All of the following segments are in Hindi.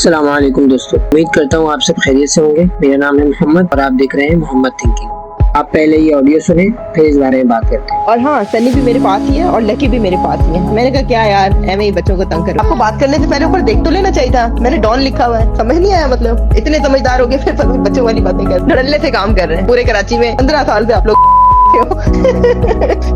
अस्सलाम वालेकुम दोस्तों, उम्मीद करता हूँ आप सब खैरियत से होंगे। मेरा नाम है मोहम्मद और आप देख रहे हैं मोहम्मद थिंकिंग। आप पहले ये ऑडियो सुने, फिर इस बारे में बात करते हैं। और हाँ, सनी भी मेरे पास ही है और लकी भी मेरे पास ही है। मैंने कहा क्या यार, ऐਵੇਂ ही बच्चों को तंग करो। आपको बात करने से पहले ऊपर देख तो लेना चाहिए था। मैंने डॉन लिखा हुआ है, समझ नहीं आया। मतलब इतने समझदार हो गए फिर बच्चों वाली बातें कर, धड़ल्ले से काम कर रहे हैं। पूरे कराची में 15 साल से आप लोग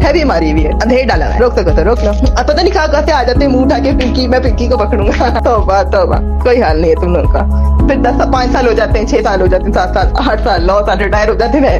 हैवी मारी हुई है, अंधेर डाला है। रोक सको तो रोक लो। अब पता नहीं कहाँ से आ जाते हैं मुंह उठा के, पिंकी मैं पिंकी को पकड़ूंगा। तौबा तौबा, कोई हाल नहीं है तुम लोगों का। फिर 5 साल हो जाते हैं, 6 साल हो जाते हैं, 7 साल, 8 साल, 9 साल रिटायर हो जाते हैं।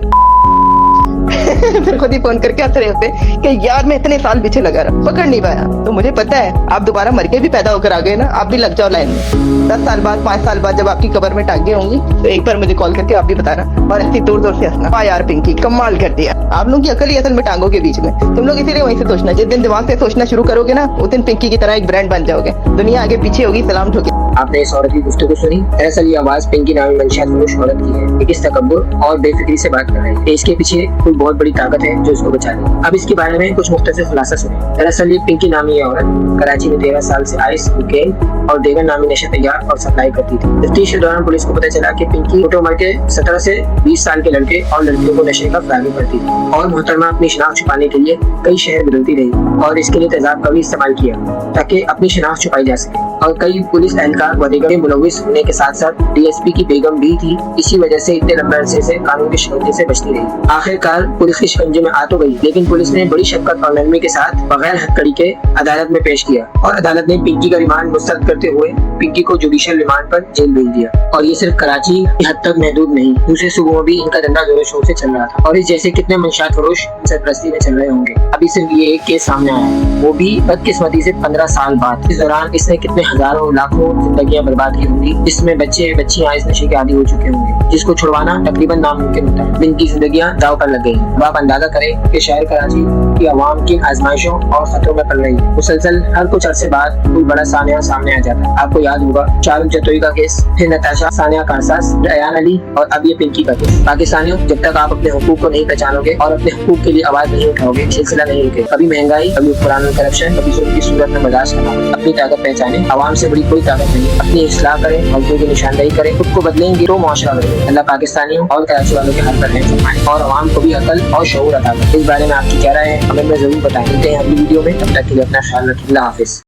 फिर खुद ही फोन करके हंस रहे होते कि यार मैं इतने साल पीछे लगा रहा, पकड़ नहीं पाया। तो मुझे पता है आप दोबारा मर के भी पैदा होकर आ गए ना, आप भी लग जाओ लाइन में। 10 साल बाद, 5 साल बाद जब आपकी कब्र में टांगे होंगी तो एक बार मुझे कॉल करके आप भी बताना और ऐसी दूर दूर से हंसना, वाह यार पिंकी कमाल कर दिया। आप लोगों की अकल ही असल में टांगों के बीच में। तुम लोग इसीलिए वहीं से सोचना, जिस दिन दिमाग से सोचना शुरू करोगे ना, उस दिन पिंकी की तरह एक ब्रांड बन जाओगे। दुनिया आगे पीछे होगी, सलाम ठोके। आपने इस औरत की गुफ्तगू सुनी। दरअसल ये आवाज पिंकी नामी मंशियात फरोश औरत की है। एक इस तकब्बुर और बेफिक्री से बात कर रही है। इसके पीछे कोई बहुत बड़ी ताकत है जो इसको बचा रही है। अब इसके बारे में कुछ मुख्तसर खुलासा सुने। दरअसल ये पिंकी नामी औरत कराची में 13 साल से आइस, कोकेन और देगर नामी नशे तैयार और सप्लाई करती थी। तफ्तीश के दौरान पुलिस को पता चला कि पिंकी छोटे उम्र के 17 से 20 साल के लड़के और लड़कियों को नशे का फराहमी करती थी और मोहतरमा अपनी शनाख्त छुपाने के लिए कई शहर बदलती रही और इसके लिए तेजाब का भी इस्तेमाल किया ताकि अपनी शनाख्त छुपाई जा सके। और कई पुलिस एहलकार व दीगर मुलविस होने के साथ साथ डीएसपी की बेगम भी थी। इसी वजह से इतने लंबे अरसे से कानून के शिकंजे से बचती रही। आखिरकार पुलिस के शिकंजे में आ तो गई, लेकिन पुलिस ने बड़ी शक्कत और नरमी के साथ बगैर हथकड़ी के अदालत में पेश किया और अदालत ने पिंकी का रिमांड मुस्तरद करते हुए पिंकी को जुडिशियल रिमांड पर जेल भेज दिया। और ये सिर्फ कराची की हद तक महदूद नहीं, दूसरे सूबों में भी इनका धंधा जोरों शोर से चल रहा था और इस जैसे कितने मंशियात फरोश सरपरस्ती में चल रहे होंगे। अभी सिर्फ ये एक केस सामने आया है, वो भी बदकिस्मती से 15 साल बाद। इस दौरान इसने कितने हजारों लाखों जिंदगियां बर्बाद की होंगी, जिसमें बच्चे बच्चियां इस नशे के आदी हो चुके होंगे, जिसको छुड़वाना तकरीबन नामुमकिन होता है। जिनकी जिंदगियां दाव पर लग गई। अब आप अंदाजा करें कि शहर कराची की आवाम किन आजमाइशों और खतरों में पड़ रही है। मुसलसल हर कुछ अरसे बाद कोई बड़ा सानिया सामने आ जाता है। आपको याद होगा शाहरुख जतोई का केस, फिर नताशा, सानिया कासास, अयान अली और अब ये पिंकी का केस। पाकिस्तानियों, जब तक आप अपने हुकूक को नहीं पहचानोगे और अपने हुकूक के लिए आवाज नहीं उठाओगे, सिलसिला नहीं रुकेगा। कभी महंगाई, कभी पुराना करप्शन, कभी जुल्म की सूरत में बर्दाश्त करना। अपनी ताकत पहचाने, आवाम से बड़ी कोई ताकत नहीं। अपनी इस्लाह करें, मजदूर की निशानदेही करें, खुद को बदलेंगे तो मुआशरा बदलेगा। अल्लाह पाकिस्तानियों और कराची वालों के हाथ पर रहम फरमाए और आवाम को भी अकल और शऊर अता करे। इस बारे में आपकी क्या राय है, हमें जरूर बताएं। मिलते हैं अगली वीडियो में, तब तक के लिए अपना ख्याल रखें। अल्लाह हाफिज।